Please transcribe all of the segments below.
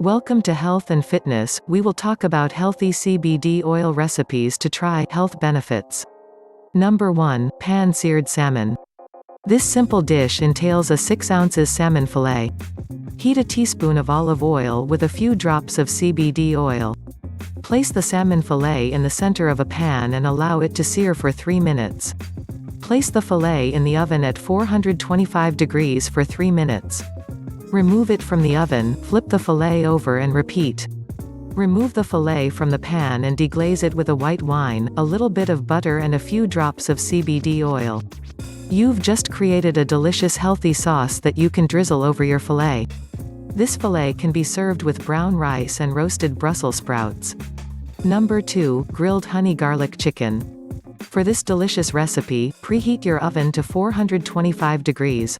Welcome to Health and Fitness. We will talk about healthy CBD oil recipes to try. Health benefits. Number 1. Pan-seared salmon. This simple dish entails a 6 ounces salmon fillet. Heat a teaspoon of olive oil with a few drops of CBD oil. Place the salmon fillet in the center of a pan and allow it to sear for 3 minutes. Place the fillet in the oven at 425 degrees for 3 minutes. Remove it from the oven, flip the fillet over and repeat. Remove the fillet from the pan and deglaze it with a white wine, a little bit of butter and a few drops of CBD oil. You've just created a delicious healthy sauce that you can drizzle over your fillet. This fillet can be served with brown rice and roasted Brussels sprouts. Number 2. Grilled honey garlic chicken. For this delicious recipe, preheat your oven to 425 degrees.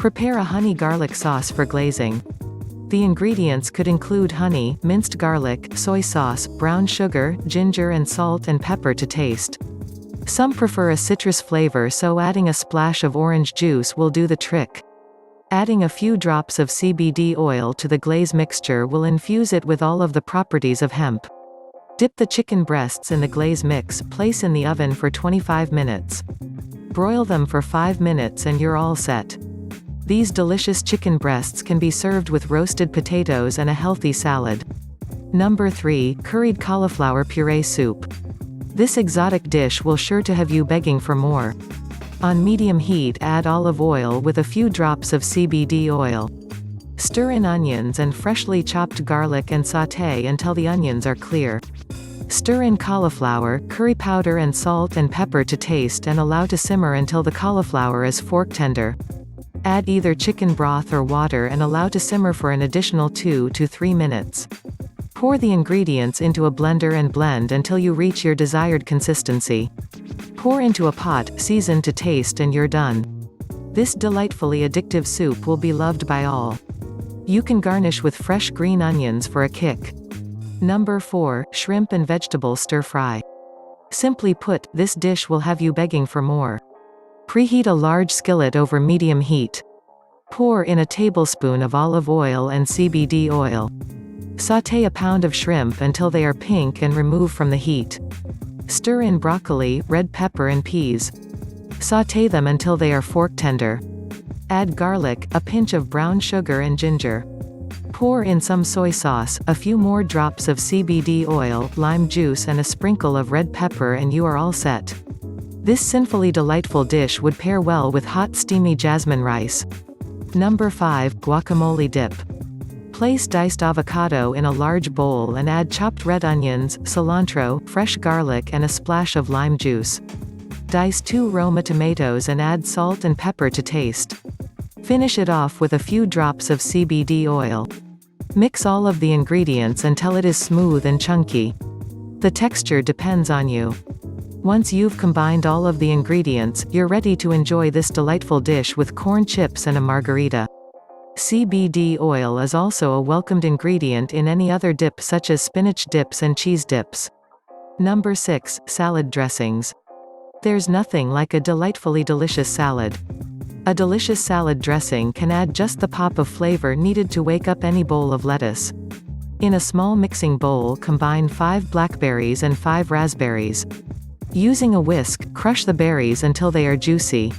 Prepare a honey garlic sauce for glazing. The ingredients could include honey, minced garlic, soy sauce, brown sugar, ginger and salt and pepper to taste. Some prefer a citrus flavor, so adding a splash of orange juice will do the trick. Adding a few drops of CBD oil to the glaze mixture will infuse it with all of the properties of hemp. Dip the chicken breasts in the glaze mix, place in the oven for 25 minutes. Broil them for 5 minutes and you're all set. These delicious chicken breasts can be served with roasted potatoes and a healthy salad. Number 3. Curried cauliflower puree soup. This exotic dish will sure to have you begging for more. On medium heat, add olive oil with a few drops of CBD oil. Stir in onions and freshly chopped garlic and sauté until the onions are clear. Stir in cauliflower, curry powder and salt and pepper to taste and allow to simmer until the cauliflower is fork tender. Add either chicken broth or water and allow to simmer for an additional 2 to 3 minutes. Pour the ingredients into a blender and blend until you reach your desired consistency. Pour into a pot, season to taste and you're done. This delightfully addictive soup will be loved by all. You can garnish with fresh green onions for a kick. Number 4. Shrimp and vegetable stir-fry. Simply put, this dish will have you begging for more. Preheat a large skillet over medium heat. Pour in a tablespoon of olive oil and CBD oil. Sauté a pound of shrimp until they are pink and remove from the heat. Stir in broccoli, red pepper and peas. Sauté them until they are fork tender. Add garlic, a pinch of brown sugar and ginger. Pour in some soy sauce, a few more drops of CBD oil, lime juice and a sprinkle of red pepper and you are all set. This sinfully delightful dish would pair well with hot steamy jasmine rice. Number 5. Guacamole dip. Place diced avocado in a large bowl and add chopped red onions, cilantro, fresh garlic and a splash of lime juice. Dice 2 Roma tomatoes and add salt and pepper to taste. Finish it off with a few drops of CBD oil. Mix all of the ingredients until it is smooth and chunky. The texture depends on you. Once you've combined all of the ingredients, you're ready to enjoy this delightful dish with corn chips and a margarita. CBD oil is also a welcomed ingredient in any other dip such as spinach dips and cheese dips. Number 6. Salad dressings. There's nothing like a delightfully delicious salad. A delicious salad dressing can add just the pop of flavor needed to wake up any bowl of lettuce. In a small mixing bowl, combine 5 blackberries and 5 raspberries. Using a whisk, crush the berries until they are juicy.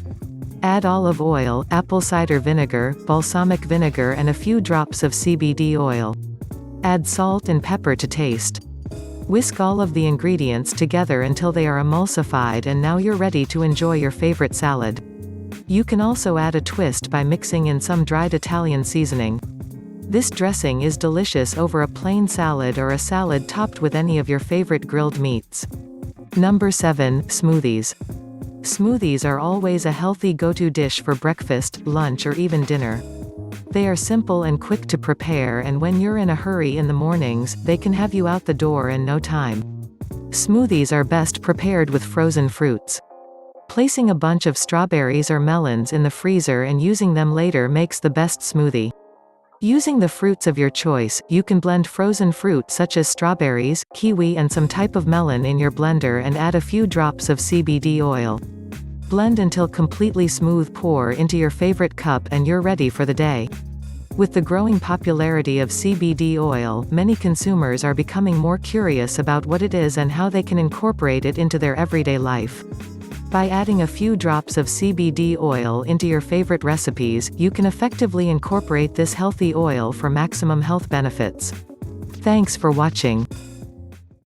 Add olive oil, apple cider vinegar, balsamic vinegar and a few drops of CBD oil. Add salt and pepper to taste. Whisk all of the ingredients together until they are emulsified and now you're ready to enjoy your favorite salad. You can also add a twist by mixing in some dried Italian seasoning. This dressing is delicious over a plain salad or a salad topped with any of your favorite grilled meats. Number 7. Smoothies. Smoothies are always a healthy go-to dish for breakfast, lunch or even dinner. They are simple and quick to prepare and when you're in a hurry in the mornings, they can have you out the door in no time. Smoothies are best prepared with frozen fruits. Placing a bunch of strawberries or melons in the freezer and using them later makes the best smoothie. Using the fruits of your choice, you can blend frozen fruit such as strawberries, kiwi and some type of melon in your blender and add a few drops of CBD oil. Blend until completely smooth, pour into your favorite cup and you're ready for the day. With the growing popularity of CBD oil, many consumers are becoming more curious about what it is and how they can incorporate it into their everyday life. By adding a few drops of CBD oil into your favorite recipes, you can effectively incorporate this healthy oil for maximum health benefits. Thanks for watching.